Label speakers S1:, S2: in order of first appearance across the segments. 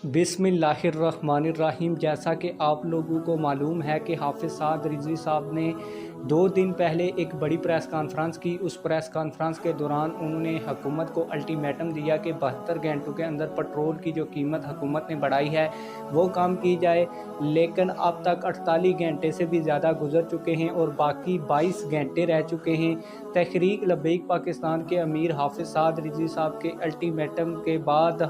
S1: बिस्मिल्लाहिर्रहमानिर्रहीम। जैसा कि आप लोगों को मालूम है कि हाफिज़ साद रिजवी साहब ने 2 दिन पहले एक बड़ी प्रेस कॉन्फ्रेंस की। उस प्रेस कॉन्फ्रेंस के दौरान उन्होंने हुकूमत को अल्टीमेटम दिया कि 72 घंटों के अंदर पेट्रोल की जो कीमत हुकूमत ने बढ़ाई है वो कम की जाए। लेकिन अब तक 48 घंटे से भी ज़्यादा गुजर चुके हैं और बाकी 22 घंटे रह चुके हैं। तहरीक लब्बैक पाकिस्तान के अमीर हाफिज़ साद रिजवी साहब के अल्टीमेटम के बाद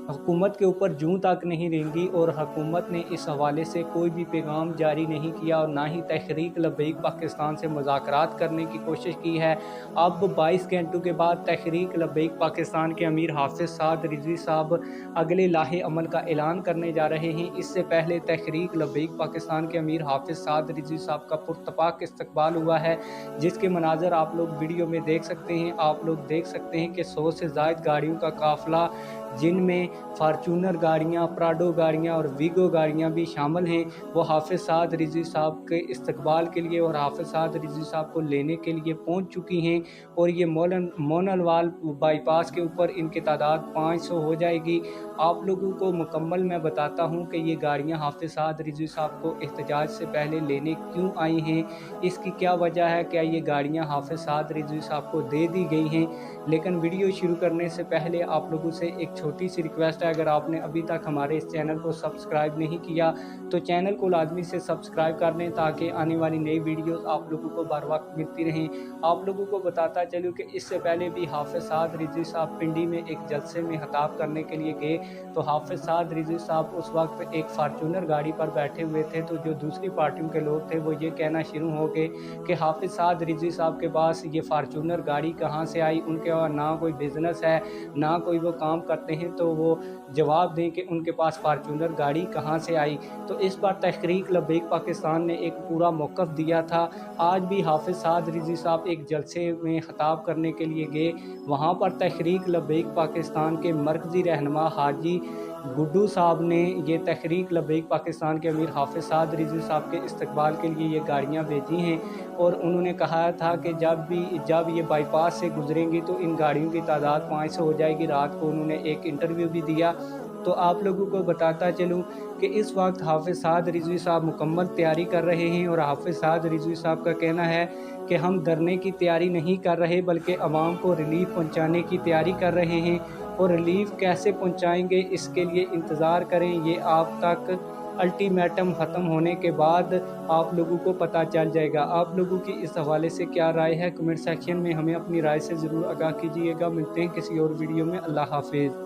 S1: हुकूमत के ऊपर जूं तक नहीं रेंगी और हुकूमत ने इस हवाले से कोई भी पैगाम जारी नहीं किया और ना ही तहरीक लब्बैक पाकिस्तान से मुज़ाकरात करने की कोशिश की है। अब 22 घंटों के बाद तहरीक लब्बैक पाकिस्तान के अमीर हाफिज़ साद रिजवी साहब अगले लाहे अमल का ऐलान करने जा रहे हैं। इससे पहले तहरीक लब्बैक पाकिस्तान के अमीर हाफिज़ साद रिजवी साहब का पुरतपाक इस्तकबाल हुआ है, जिसके मनाज़र आप लोग वीडियो में देख सकते हैं। आप लोग देख सकते हैं कि 100 से ज़ायद गाड़ियों का काफ़िला, जिनमें फार्चूनर गाड़ियाँ, प्राडो गाड़ियाँ और वीगो गाड़ियाँ भी शामिल हैं, वो हाफिज़ साद रिजवी साहब के इस्तकबाल के लिए और हाफिज़ साद रिजवी साहब को लेने के लिए पहुंच चुकी हैं। और ये मोनलवाल बाईपास के ऊपर इनकी तादाद 500 हो जाएगी। आप लोगों को मुकम्मल मैं बताता हूं कि ये गाड़ियां हाफिज़ साद रिजवी साहब को एहतजाज से पहले लेने क्यों आई हैं, इसकी क्या वजह है, क्या ये गाड़ियां हाफिज़ साद रिजवी साहब को दे दी गई हैं। लेकिन वीडियो शुरू करने से पहले आप लोगों से एक छोटी सी रिक्वेस्ट है, अगर आपने अभी तक हमारे इस चैनल को सब्सक्राइब नहीं किया तो चैनल को लाजमी से सब्सक्राइब कर लें ताकि आने वाली नई वीडियोस आप लोगों को बर वक्त मिलती रहें। आप लोगों को बताता चलूँ कि इससे पहले भी हाफिज़ साद रिजवी साहब पिंडी में एक जलसे में खिताब करने के लिए गए, तो हाफिज़ साद रिजवी साहब उस वक्त एक फार्चूनर गाड़ी पर बैठे हुए थे। तो जो दूसरी पार्टियों के लोग थे वो ये कहना शुरू हो गए कि हाफिज़ साद रिजवी साहब के पास ये फार्चूनर गाड़ी कहाँ से आई, उनके पास ना कोई बिज़नेस है ना कोई वो काम करते हैं, तो वो जवाब दें कि उनके पास फार्चूनर गाड़ी कहाँ से आई। तो इस पर तहरीक लब्बैक पाकिस्तान ने एक पूरा मौक़िफ़ दिया था। आज भी हाफिज़ साद रिजवी साहब एक जलसे में खिताब करने के लिए गए, वहाँ पर तहरीक लब्बैक पाकिस्तान के मरकज़ी रहनुमा हाजी गुड्डू साहब ने ये तहरीक लब्बैक पाकिस्तान के अमीर हाफिज़ साद रिजवी साहब के इस्तकबाल के लिए ये गाड़ियाँ भेजी हैं। और उन्होंने कहा था कि जब ये बाईपास से गुजरेंगी तो इन गाड़ियों की तादाद 500 हो जाएगी। रात को उन्होंने एक इंटरव्यू भी दिया। तो आप लोगों को बताता चलूँ कि इस वक्त हाफिज़ साद रिजवी साहब मुकम्मल तैयारी कर रहे हैं और हाफिज़ साद रिजवी साहब का कहना है कि हम धरने की तैयारी नहीं कर रहे बल्कि आवाम को रिलीफ पहुंचाने की तैयारी कर रहे हैं। और रिलीफ कैसे पहुंचाएंगे इसके लिए इंतज़ार करें, ये आप तक अल्टीमेटम ख़त्म होने के बाद आप लोगों को पता चल जाएगा। आप लोगों की इस हवाले से क्या राय है, कमेंट सेक्शन में हमें अपनी राय से ज़रूर आगाह कीजिएगा। मिलते हैं किसी और वीडियो में। अल्लाह हाफिज़।